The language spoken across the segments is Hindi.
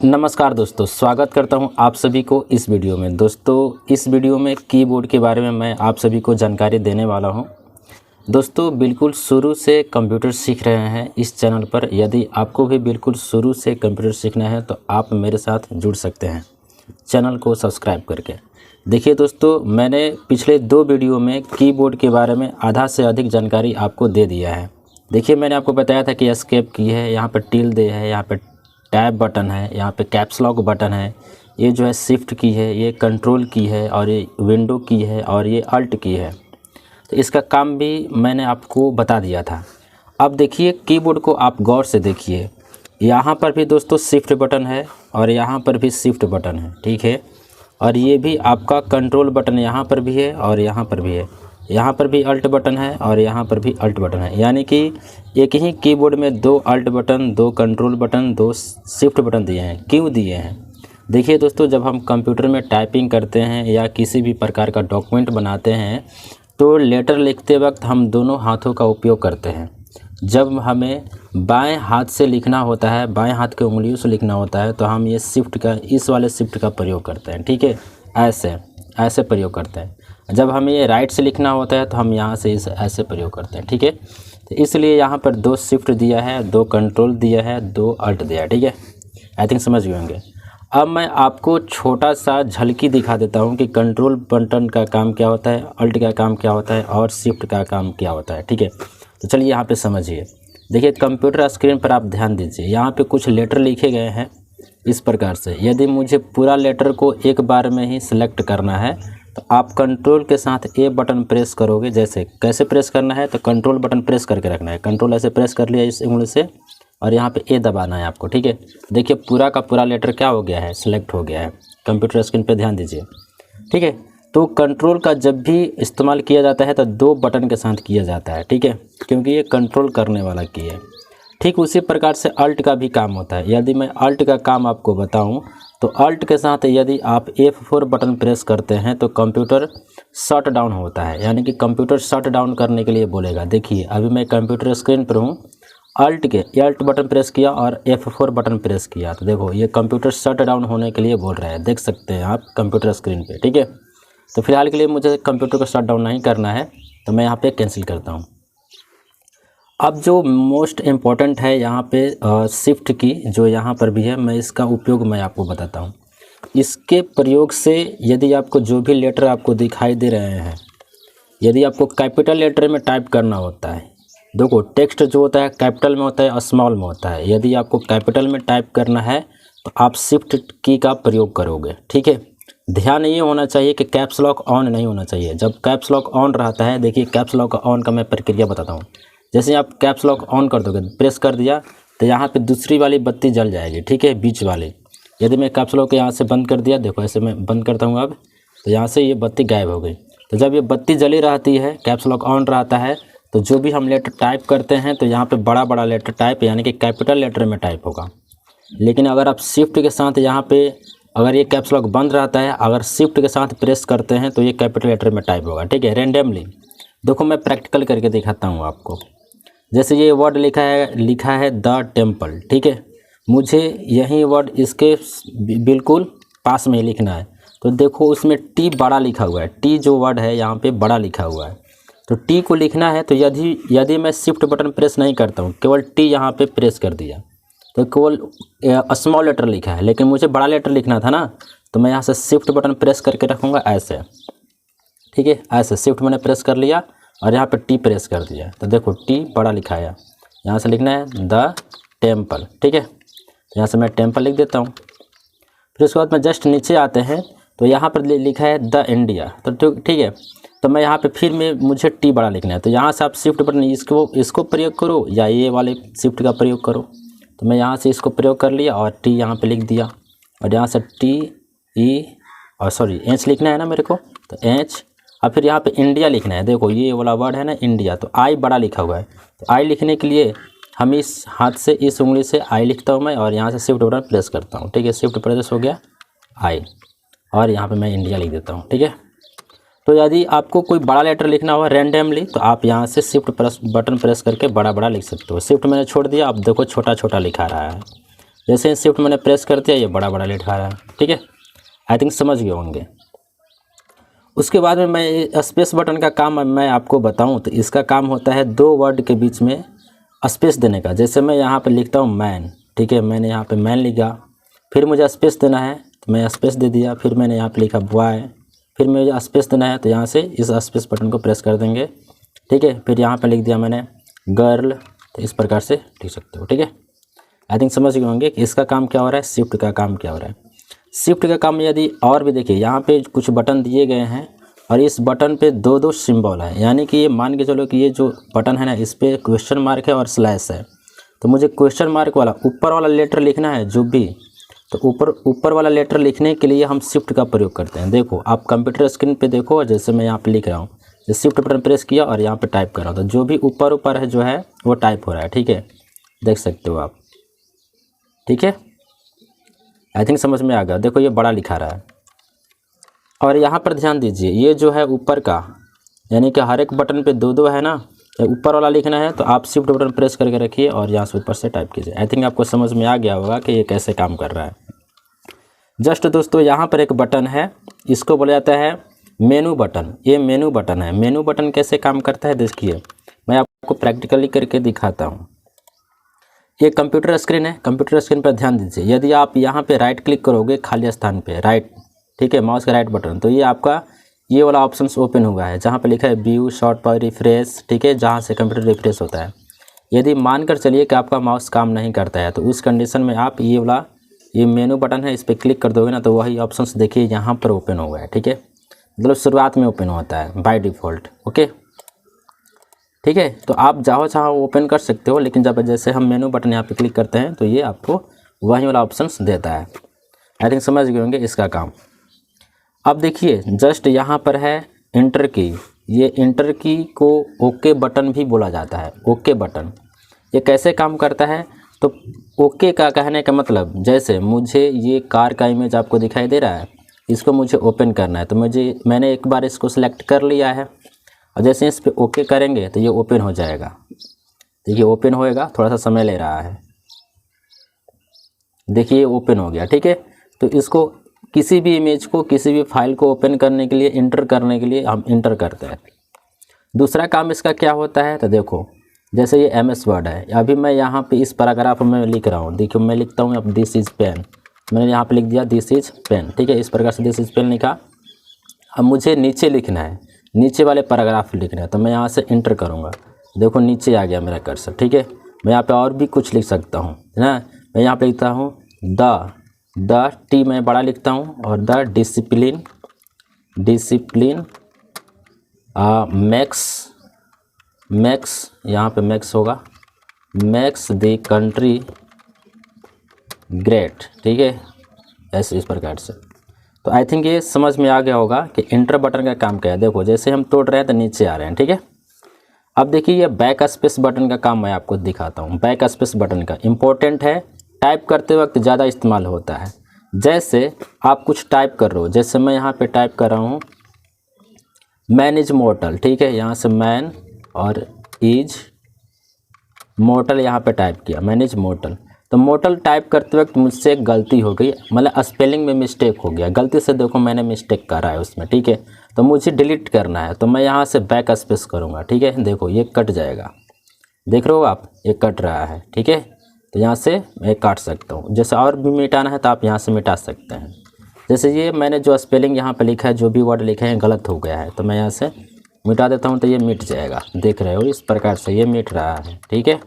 नमस्कार दोस्तों, स्वागत करता हूं आप सभी को इस वीडियो में। दोस्तों, इस वीडियो में कीबोर्ड के बारे में मैं आप सभी को जानकारी देने वाला हूं। दोस्तों, बिल्कुल शुरू से कंप्यूटर सीख रहे हैं इस चैनल पर। यदि आपको भी बिल्कुल शुरू से कंप्यूटर सीखना है तो आप मेरे साथ जुड़ सकते हैं चैनल को सब्सक्राइब करके। देखिए दोस्तों, मैंने पिछले 2 वीडियो में कीबोर्ड के बारे में आधा से अधिक जानकारी आपको दे दिया है। देखिए, मैंने आपको बताया था कि एस्केप की है, यहाँ पर टिल्डे है, यहाँ पर टैब बटन है, यहाँ पे कैप्स लॉक बटन है, ये जो है शिफ्ट की है, ये कंट्रोल की है, और ये विंडो की है, और ये अल्ट की है। तो इसका काम भी मैंने आपको बता दिया था। अब देखिए, कीबोर्ड को आप गौर से देखिए। यहाँ पर भी दोस्तों शिफ्ट बटन है और यहाँ पर भी शिफ्ट बटन है, ठीक है। और ये भी आपका कंट्रोल बटन यहाँ पर भी है और यहाँ पर भी है। यहाँ पर भी अल्ट बटन है और यहाँ पर भी अल्ट बटन है। यानी कि एक ही कीबोर्ड में 2 alt button, 2 control button, 2 shift button दिए हैं। क्यों दिए हैं? देखिए दोस्तों, जब हम कंप्यूटर में टाइपिंग करते हैं या किसी भी प्रकार का डॉक्यूमेंट बनाते हैं तो लेटर लिखते वक्त हम दोनों हाथों का उपयोग करते हैं। जब हमें बाएं हाथ से लिखना होता है, बाएं हाथ के उंगलियों से लिखना होता है, तो हम ये शिफ्ट का, इस वाले शिफ्ट का प्रयोग करते हैं, ठीक है। ऐसे प्रयोग करते हैं। जब हमें ये राइट से लिखना होता है तो हम यहाँ से इस ऐसे प्रयोग करते हैं, ठीक है। तो इसलिए यहाँ पर 2 शिफ्ट दिया है, 2 कंट्रोल दिया है, 2 अल्ट दिया है, ठीक है। आई थिंक समझ गए होंगे। अब मैं आपको छोटा सा झलकी दिखा देता हूँ कि कंट्रोल बटन का काम क्या होता है, अल्ट का काम क्या होता है और शिफ्ट का काम क्या होता है, ठीक है। तो चलिए यहाँ पे समझिए। देखिए, कंप्यूटर स्क्रीन पर आप ध्यान दीजिए। यहाँ पे कुछ लेटर लिखे गए हैं इस प्रकार से। यदि मुझे पूरा लेटर को एक बार में ही सिलेक्ट करना है तो आप कंट्रोल के साथ ए बटन प्रेस करोगे। जैसे कैसे प्रेस करना है, तो कंट्रोल बटन प्रेस करके रखना है। कंट्रोल ऐसे प्रेस कर लिया इस उंगली से और यहाँ पे ए दबाना है आपको, ठीक है। देखिए, पूरा का पूरा लेटर क्या हो गया है, सिलेक्ट हो गया है। कंप्यूटर स्क्रीन पे ध्यान दीजिए, ठीक है। तो कंट्रोल का जब भी इस्तेमाल किया जाता है तो 2 बटन के साथ किया जाता है, ठीक है, क्योंकि ये कंट्रोल करने वाला की है। ठीक उसी प्रकार से अल्ट का भी काम होता है। यदि मैं अल्ट का काम आपको बताऊं तो अल्ट के साथ यदि आप F4 बटन प्रेस करते हैं तो कंप्यूटर शट डाउन होता है। यानी कि कंप्यूटर शट डाउन करने के लिए बोलेगा। देखिए, अभी मैं कंप्यूटर स्क्रीन पर हूँ, अल्ट बटन प्रेस किया और F4 बटन प्रेस किया, तो देखो ये कंप्यूटर शट डाउन होने के लिए बोल रहा है। देख सकते हैं आप कंप्यूटर स्क्रीन पे, ठीक है। तो फिलहाल के लिए मुझे कंप्यूटर को शट डाउन नहीं करना है, तो मैं यहाँ पे कैंसिल करता हूँ। अब जो मोस्ट इम्पॉर्टेंट है यहाँ पे शिफ्ट की, जो यहाँ पर भी है, मैं इसका उपयोग मैं आपको बताता हूँ। इसके प्रयोग से यदि आपको जो भी लेटर आपको दिखाई दे रहे हैं, यदि आपको कैपिटल लेटर में टाइप करना होता है, देखो टेक्स्ट जो होता है कैपिटल में होता है, स्मॉल में होता है। यदि आपको कैपिटल में टाइप करना है तो आप शिफ्ट की का प्रयोग करोगे, ठीक है। ध्यान ये होना चाहिए कि कैप्स लॉक ऑन नहीं होना चाहिए। जब कैप्स लॉक ऑन रहता है, देखिए कैप्स लॉक ऑन का मैं प्रक्रिया बताता हूँ। जैसे आप कैप्स लॉक ऑन कर दोगे, प्रेस कर दिया, तो यहाँ पे दूसरी वाली बत्ती जल जाएगी, ठीक है, बीच वाली। यदि मैं कैप्स लॉक यहाँ से बंद कर दिया, देखो ऐसे मैं बंद करता हूँ अब, तो यहाँ से ये बत्ती गायब हो गई। तो जब ये बत्ती जली रहती है, कैप्स लॉक ऑन रहता है, तो जो भी हम लेटर टाइप करते हैं तो यहाँ पे बड़ा बड़ा लेटर टाइप, यानी कि कैपिटल लेटर में टाइप होगा। लेकिन अगर आप शिफ्ट के साथ यहाँ पे, अगर ये कैप्स लॉक बंद रहता है, अगर शिफ्ट के साथ प्रेस करते हैं तो ये कैपिटल लेटर में टाइप होगा, ठीक है, रेंडमली। देखो मैं प्रैक्टिकल करके दिखाता हूँ आपको। जैसे ये वर्ड लिखा है द टेम्पल, ठीक है। मुझे यही वर्ड इसके बिल्कुल पास में ही लिखना है। तो देखो उसमें टी बड़ा लिखा हुआ है, टी जो वर्ड है यहाँ पे बड़ा लिखा हुआ है। तो टी को लिखना है तो यदि मैं शिफ्ट बटन प्रेस नहीं करता हूँ, केवल टी यहाँ पे प्रेस कर दिया तो केवल स्मॉल लेटर लिखा है, लेकिन मुझे बड़ा लेटर लिखना था ना, तो मैं यहाँ से शिफ्ट बटन प्रेस करके रखूँगा ऐसे, ठीक है। ऐसे शिफ्ट मैंने प्रेस कर लिया और यहाँ पे टी प्रेस कर दिया, तो देखो टी बड़ा लिखा है। यहाँ से लिखना है द टेम्पल, ठीक है। यहाँ से मैं टेम्पल लिख देता हूँ। फिर उसके बाद में जस्ट नीचे आते हैं तो यहाँ पर लिखा है द इंडिया, तो ठीक है। तो मैं यहाँ पे फिर मुझे टी बड़ा लिखना है, तो यहाँ से आप शिफ्ट बटन इसको प्रयोग करो या ये वाले शिफ्ट का प्रयोग करो। तो मैं यहाँ से इसको प्रयोग कर लिया और टी यहाँ पे लिख दिया, और यहाँ से टी ई और सॉरी एच लिखना है ना मेरे को, तो एच, और फिर यहाँ पे इंडिया लिखना है। देखो ये वाला वर्ड है ना इंडिया, तो आई बड़ा लिखा हुआ है। तो आई लिखने के लिए हम इस हाथ से, इस उंगली से आई लिखता हूँ मैं, और यहाँ से शिफ्ट बटन प्रेस करता हूँ, ठीक है। शिफ्ट प्रेस हो गया आई, और यहाँ पे मैं इंडिया लिख देता हूँ, ठीक है। तो यदि आपको कोई बड़ा लेटर लिखना हो रैंडमली, तो आप यहाँ से शिफ्ट बटन प्रेस करके बड़ा बड़ा लिख सकते हो। शिफ्ट मैंने छोड़ दिया, अब देखो छोटा छोटा लिखा रहा है। जैसे ही शिफ्ट मैंने प्रेस कर दिया ये बड़ा बड़ा लिखा रहा है, ठीक है। आई थिंक समझ गए होंगे। उसके बाद में मैं स्पेस बटन का काम मैं आपको बताऊं तो इसका काम होता है दो वर्ड के बीच में स्पेस देने का। जैसे मैं यहाँ पे लिखता हूँ मैन, ठीक है, मैंने यहाँ पे मैन लिखा, फिर मुझे स्पेस देना है तो मैं स्पेस दे दिया, फिर मैंने यहाँ पे लिखा बॉय, फिर मुझे स्पेस देना है तो यहाँ से इस स्पेस बटन को प्रेस कर देंगे, ठीक है। फिर यहाँ पे लिख दिया मैंने गर्ल, तो इस प्रकार से लिख सकते हो, ठीक है। आई थिंक समझ गए होंगे कि इसका काम क्या हो रहा है, शिफ्ट का काम क्या हो रहा है। शिफ्ट का काम यदि और भी देखिए यहाँ पे कुछ बटन दिए गए हैं और इस बटन पे दो दो सिंबल है, यानी कि ये मान के चलो कि ये जो बटन है ना इस पर क्वेश्चन मार्क है और स्लैश है। तो मुझे क्वेश्चन मार्क वाला ऊपर वाला लेटर लिखना है जो भी, तो ऊपर वाला लेटर लिखने के लिए हम शिफ्ट का प्रयोग करते हैं। देखो आप कंप्यूटर स्क्रीन पे देखो, और जैसे मैं यहाँ पे लिख रहा हूँ, शिफ्ट बटन प्रेस किया और यहाँ पे टाइप कर रहा हूँ, तो जो भी ऊपर ऊपर है जो है वो टाइप हो रहा है, ठीक है, देख सकते हो आप, ठीक है। आई थिंक समझ में आ गया। देखो ये बड़ा लिखा रहा है और यहाँ पर ध्यान दीजिए ये जो है ऊपर का, यानी कि हर एक बटन पे दो दो है ना, तो ऊपर वाला लिखना है तो आप शिफ्ट बटन प्रेस करके रखिए और यहाँ से ऊपर से टाइप कीजिए। आई थिंक आपको समझ में आ गया होगा कि ये कैसे काम कर रहा है। जस्ट दोस्तों यहाँ पर एक बटन है, इसको बोला जाता है मेनू बटन। ये मेनू बटन है। मेनू बटन कैसे काम करता है देखिए, मैं आपको प्रैक्टिकली करके दिखाता हूँ। ये कंप्यूटर स्क्रीन है, कंप्यूटर स्क्रीन पर ध्यान दीजिए। यदि आप यहाँ पे राइट क्लिक करोगे खाली स्थान पे राइट, ठीक है, माउस का राइट बटन, तो ये आपका ये वाला ऑप्शंस ओपन हुआ है जहाँ पे लिखा है व्यू शॉर्ट पर रिफ्रेश, ठीक है, जहाँ से कंप्यूटर रिफ्रेश होता है। यदि मानकर चलिए कि आपका माउस काम नहीं करता है तो उस कंडीशन में आप ये वाला ये मेनू बटन है इस पर क्लिक कर दोगे ना, तो वही ऑप्शंस देखिए यहाँ पर ओपन हुआ है, ठीक है, मतलब शुरुआत में ओपन होता है बाय डिफ़ॉल्ट, ओके, ठीक है। तो आप चाहो ओपन कर सकते हो, लेकिन जब जैसे हम मेनू बटन यहाँ पे क्लिक करते हैं तो ये आपको वही वाला ऑप्शंस देता है। आई थिंक समझ गए होंगे इसका काम। अब देखिए जस्ट यहाँ पर है इंटर की, ये इंटर की को ओके बटन भी बोला जाता है। ओके बटन ये कैसे काम करता है, तो ओके का कहने का मतलब जैसे मुझे ये कार का इमेज आपको दिखाई दे रहा है, इसको मुझे ओपन करना है तो मैंने एक बार इसको सिलेक्ट कर लिया है और जैसे इस पर ओके करेंगे तो ये ओपन हो जाएगा। देखिए ओपन होएगा, थोड़ा सा समय ले रहा है, देखिए ये ओपन हो गया, ठीक है। तो इसको किसी भी इमेज को किसी भी फाइल को ओपन करने के लिए इंटर करने के लिए हम इंटर करते हैं। दूसरा काम इसका क्या होता है तो देखो जैसे ये MS वर्ड है, अभी मैं यहाँ पे इस पैराग्राफ में लिख रहा हूँ, देखिए मैं लिखता हूँ अब दिस इज़ पेन, मैंने यहाँ पे लिख दिया दिस इज़ पेन, ठीक है, इस प्रकार से दिस इज़ पेन लिखा। अब मुझे नीचे लिखना है, नीचे वाले पैराग्राफ लिखना है, तो मैं यहाँ से इंटर करूँगा, देखो नीचे आ गया मेरा कर्सर, ठीक है। मैं यहाँ पे और भी कुछ लिख सकता हूँ, है ना। मैं यहाँ पे लिखता हूँ द टी मैं बड़ा लिखता हूँ और द डिसिप्लिन मैक्स यहाँ पे मैक्स होगा, मैक्स द कंट्री ग्रेट, ठीक है, ऐसे इस प्रकार से। तो आई थिंक ये समझ में आ गया होगा कि इंटर बटन का काम क्या है। देखो जैसे हम तोड़ रहे हैं तो नीचे आ रहे हैं, ठीक है। अब देखिए ये बैक स्पेस बटन का काम मैं आपको दिखाता हूँ। बैक स्पेस बटन का इम्पोर्टेंट है, टाइप करते वक्त ज़्यादा इस्तेमाल होता है। जैसे आप कुछ टाइप कर रहे हो, जैसे मैं यहाँ पे टाइप कर रहा हूँ मैन इज मोर्टल, ठीक है, यहाँ से मैन और इज मोर्टल यहाँ पे टाइप किया, मैन इज मोर्टल। तो मोर्टल टाइप करते वक्त मुझसे एक गलती हो गई, मतलब स्पेलिंग में मिस्टेक हो गया, गलती से देखो मैंने मिस्टेक करा है उसमें, ठीक है। तो मुझे डिलीट करना है तो मैं यहाँ से बैक स्पेस करूँगा, ठीक है, देखो ये कट जाएगा, देख रहे हो आप, ये कट रहा है, ठीक है। तो यहाँ से मैं काट सकता हूँ। जैसे और भी मिटाना है तो आप यहाँ से मिटा सकते हैं। जैसे ये मैंने जो स्पेलिंग यहाँ पे लिखा है, जो भी वर्ड लिखे हैं गलत हो गया है, तो मैं यहाँ से मिटा देता हूँ तो ये मिट जाएगा, देख रहे हो इस प्रकार से ये मिट रहा है, ठीक है।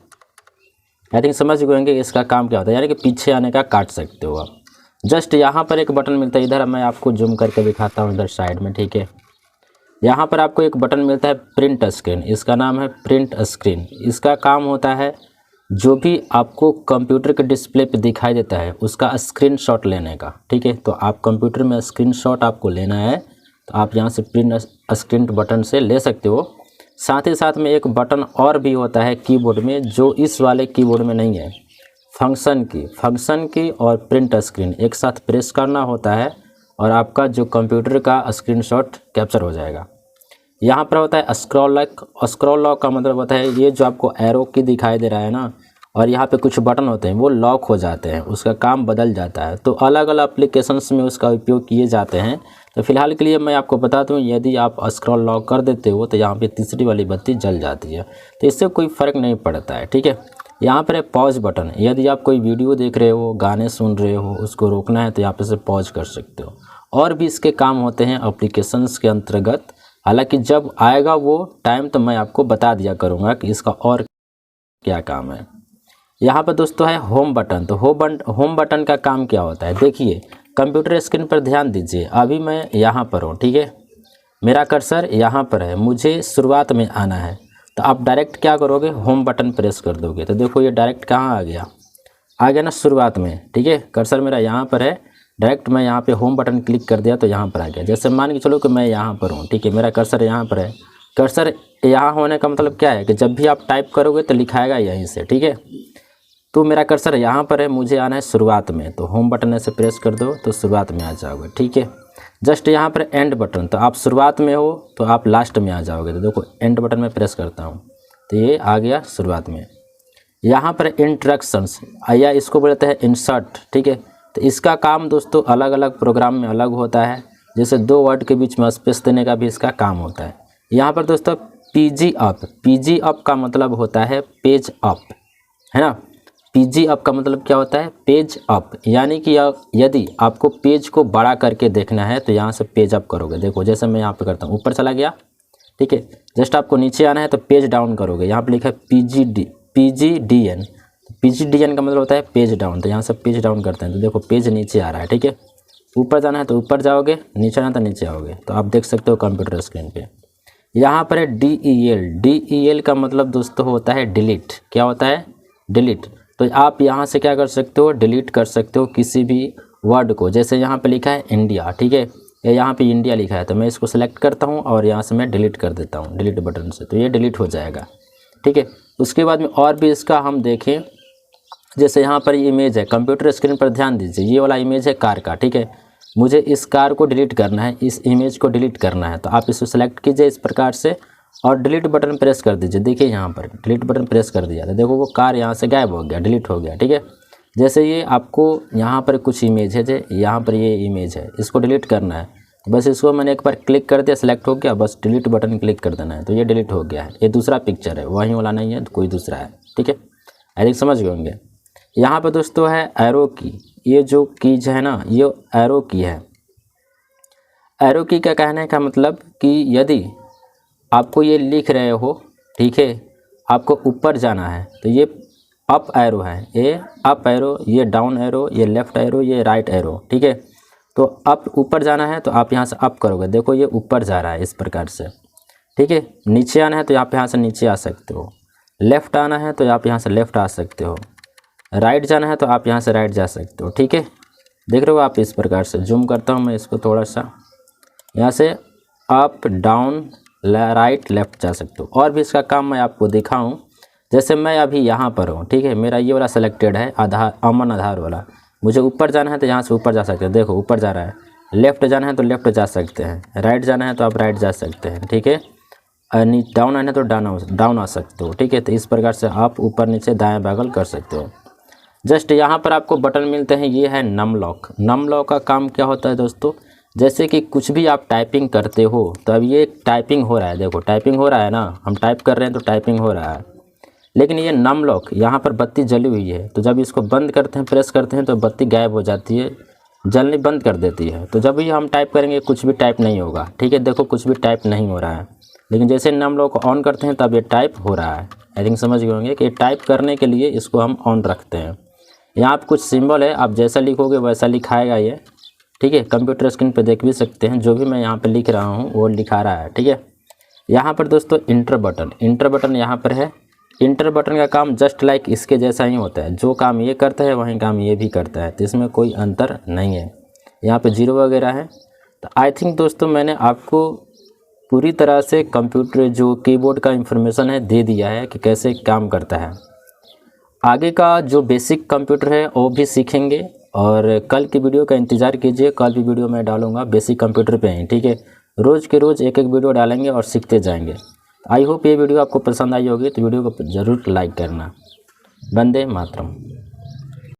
आई थिंक समझ गए होंगे इसका काम क्या होता है, यानी कि पीछे आने का काट सकते हो आप। जस्ट यहाँ पर एक बटन मिलता है, इधर मैं आपको जूम करके दिखाता हूँ इधर साइड में, ठीक है। यहाँ पर आपको एक बटन मिलता है प्रिंट स्क्रीन, इसका नाम है प्रिंट स्क्रीन। इसका काम होता है जो भी आपको कंप्यूटर के डिस्प्ले पे दिखाई देता है उसका स्क्रीनशॉट लेने का, ठीक है। तो आप कंप्यूटर में स्क्रीनशॉट आपको लेना है तो आप यहाँ से प्रिंट स्क्रीन बटन से ले सकते हो। साथ ही साथ में एक बटन और भी होता है कीबोर्ड में जो इस वाले कीबोर्ड में नहीं है, फंक्शन की और प्रिंट स्क्रीन एक साथ प्रेस करना होता है और आपका जो कंप्यूटर का स्क्रीनशॉट कैप्चर हो जाएगा। यहाँ पर होता है स्क्रॉल लॉक का मतलब होता है ये जो आपको एरो की दिखाई दे रहा है ना, और यहाँ पे कुछ बटन होते हैं वो लॉक हो जाते हैं, उसका काम बदल जाता है। तो अलग अलग एप्लीकेशंस में उसका उपयोग किए जाते हैं। तो फिलहाल के लिए मैं आपको बता दूं, यदि आप स्क्रॉल लॉक कर देते हो तो यहाँ पे तीसरी वाली बत्ती जल जाती है, तो इससे कोई फ़र्क नहीं पड़ता है। ठीक है, यहाँ पर है पॉज बटन। यदि आप कोई वीडियो देख रहे हो, गाने सुन रहे हो, उसको रोकना है तो यहाँ पे से पॉज कर सकते हो। और भी इसके काम होते हैं एप्लीकेशंस के अंतर्गत, हालांकि जब आएगा वो टाइम तो मैं आपको बता दिया करूँगा कि इसका और क्या काम है। यहाँ पर दोस्तों है होम बटन। तो होम बटन का काम क्या होता है, देखिए कंप्यूटर स्क्रीन पर ध्यान दीजिए। अभी मैं यहाँ पर हूँ, ठीक है, मेरा कर्सर यहाँ पर है, मुझे शुरुआत में आना है। तो आप डायरेक्ट क्या करोगे, होम बटन प्रेस कर दोगे। तो देखो ये डायरेक्ट कहाँ आ गया ना, शुरुआत में। ठीक है, कर्सर मेरा यहाँ पर है, डायरेक्ट मैं यहाँ पे होम बटन क्लिक कर दिया तो यहाँ पर आ गया। जैसे मान के चलो कि मैं यहाँ पर हूँ, ठीक है, मेरा कर्सर यहाँ पर है। कर्सर यहाँ होने का मतलब क्या है कि जब भी आप टाइप करोगे तो लिखाएगा यहीं से। ठीक है, तो मेरा कर्सर यहाँ पर है, मुझे आना है शुरुआत में, तो होम बटन से प्रेस कर दो तो शुरुआत में आ जाओगे। ठीक है, जस्ट यहाँ पर एंड बटन, तो आप शुरुआत में हो तो आप लास्ट में आ जाओगे। तो देखो एंड बटन में प्रेस करता हूँ तो ये आ गया शुरुआत में। यहाँ पर इंस्ट्रक्शंस या इसको बोलते हैं इंसर्ट। ठीक है, तो इसका काम दोस्तों अलग अलग प्रोग्राम में अलग होता है। जैसे दो वर्ड के बीच में स्पेस देने का भी इसका काम होता है। यहाँ पर दोस्तों पीजी अप का मतलब होता है पेज अप, है ना। पीजी अप का मतलब क्या होता है, पेज अप, यानी कि यदि आपको पेज को बड़ा करके देखना है तो यहाँ से पेज अप करोगे। देखो जैसे मैं यहाँ पे करता हूँ, ऊपर चला गया, ठीक है, जस्ट आपको नीचे आना है तो पेज डाउन करोगे। यहाँ पे लिखा है PGDN। PGDN का मतलब होता है पेज डाउन, तो यहाँ से पेज डाउन करते हैं तो देखो पेज नीचे आ रहा है। ठीक है, ऊपर जाना है तो ऊपर जाओगे, नीचे आना है तो नीचे आओगे। तो आप देख सकते हो कंप्यूटर स्क्रीन पे। यहाँ पर है DEL का मतलब दोस्तों होता है डिलीट। क्या होता है, डिलीट। तो आप यहाँ से क्या कर सकते हो, डिलीट कर सकते हो किसी भी वर्ड को। जैसे यहाँ पे लिखा है इंडिया, ठीक है, यहाँ पे इंडिया लिखा है तो मैं इसको सेलेक्ट करता हूँ और यहाँ से मैं डिलीट कर देता हूँ डिलीट बटन से, तो ये डिलीट हो जाएगा। ठीक है, उसके बाद में और भी इसका हम देखें, जैसे यहाँ पर इमेज है, कंप्यूटर स्क्रीन पर ध्यान दीजिए, ये वाला इमेज है कार का। ठीक है, मुझे इस कार को डिलीट करना है, इस इमेज को डिलीट करना है, तो आप इसको सेलेक्ट कीजिए इस प्रकार से और डिलीट बटन प्रेस कर दीजिए। देखिए यहाँ पर डिलीट बटन प्रेस कर दिया तो देखो वो कार यहाँ से गायब हो गया, डिलीट हो गया। ठीक है, जैसे ये आपको यहाँ पर कुछ इमेज है, जो यहाँ पर ये इमेज है, इसको डिलीट करना है, बस इसको मैंने एक बार क्लिक कर दिया, सेलेक्ट हो गया, बस डिलीट बटन क्लिक कर देना है तो ये डिलीट हो गया है। ये दूसरा पिक्चर है, वहीं वाला नहीं है, कोई दूसरा है। ठीक है, आई समझ गए होंगे। यहाँ पर दोस्तों है एरो की, ये जो कीज है ना, ये एरो की है। एरो की का कहने का मतलब कि यदि आपको ये लिख रहे हो, ठीक है, आपको ऊपर जाना है तो ये अप एरो है, ये अप एरो, ये डाउन एरो, ये लेफ़्ट एरो, ये राइट एरो। ठीक है, तो अप ऊपर जाना है तो आप यहाँ से अप करोगे, देखो ये ऊपर जा रहा है इस प्रकार से। ठीक है, नीचे आना है तो आप यहाँ से नीचे आ सकते हो, लेफ़्ट आना है तो आप यहाँ से लेफ़्ट आ सकते हो, राइट जाना है तो आप यहाँ से राइट जा सकते हो। ठीक है, देख रहे हो आप इस प्रकार से। जूम करता हूँ मैं इसको थोड़ा सा, यहाँ से अप डाउन राइट लेफ़्ट जा सकते हो। और भी इसका काम मैं आपको दिखाऊं, जैसे मैं अभी यहाँ पर हूँ, ठीक है, मेरा ये वाला सेलेक्टेड है आधार, अमन आधार वाला, मुझे ऊपर जाना है तो यहाँ से ऊपर जा सकते हैं, देखो ऊपर जा रहा है, लेफ़्ट जाना है तो लेफ़्ट जा सकते हैं, राइट जाना है तो आप राइट जा सकते हैं। ठीक है, डाउन आना है तो डाउन आ सकते हो। ठीक है, तो इस प्रकार से आप ऊपर नीचे दाएँ बागल कर सकते हो। जस्ट यहाँ पर आपको बटन मिलते हैं, ये है नम लॉक। नम लॉक का काम क्या होता है दोस्तों, जैसे कि कुछ भी आप टाइपिंग करते हो तो अब ये टाइपिंग हो रहा है, देखो टाइपिंग हो रहा है ना, हम टाइप कर रहे हैं तो टाइपिंग हो रहा है, लेकिन ये नम लॉक यहाँ पर बत्ती जली हुई है, तो जब इसको बंद करते हैं, प्रेस करते हैं तो बत्ती गायब हो जाती है, जलनी बंद कर देती है। तो जब भी हम टाइप करेंगे कुछ भी टाइप नहीं होगा। ठीक है, देखो कुछ भी टाइप नहीं हो रहा है, लेकिन जैसे नम लॉक ऑन करते हैं तब ये टाइप हो रहा है। आई थिंक समझ गए होंगे कि टाइप करने के लिए इसको हम ऑन रखते हैं। यहाँ पर कुछ सिंबल है, आप जैसा लिखोगे वैसा लिखाएगा ये। ठीक है, कंप्यूटर स्क्रीन पे देख भी सकते हैं, जो भी मैं यहाँ पे लिख रहा हूँ वो लिखा रहा है। ठीक है, यहाँ पर दोस्तों इंटर बटन यहाँ पर है। इंटर बटन का काम जस्ट लाइक इसके जैसा ही होता है, जो काम ये करता है वही काम ये भी करता है, तो इसमें कोई अंतर नहीं है। यहाँ पे जीरो वगैरह है। तो आई थिंक दोस्तों मैंने आपको पूरी तरह से कंप्यूटर जो कीबोर्ड का इंफॉर्मेशन है दे दिया है कि कैसे काम करता है। आगे का जो बेसिक कंप्यूटर है वो भी सीखेंगे और कल की वीडियो का इंतज़ार कीजिए। कल भी वीडियो मैं डालूंगा बेसिक कंप्यूटर पे ही। ठीक है, रोज़ के रोज़ एक वीडियो डालेंगे और सीखते जाएंगे। आई होप ये वीडियो आपको पसंद आई होगी, तो वीडियो को ज़रूर लाइक करना। वंदे मातरम।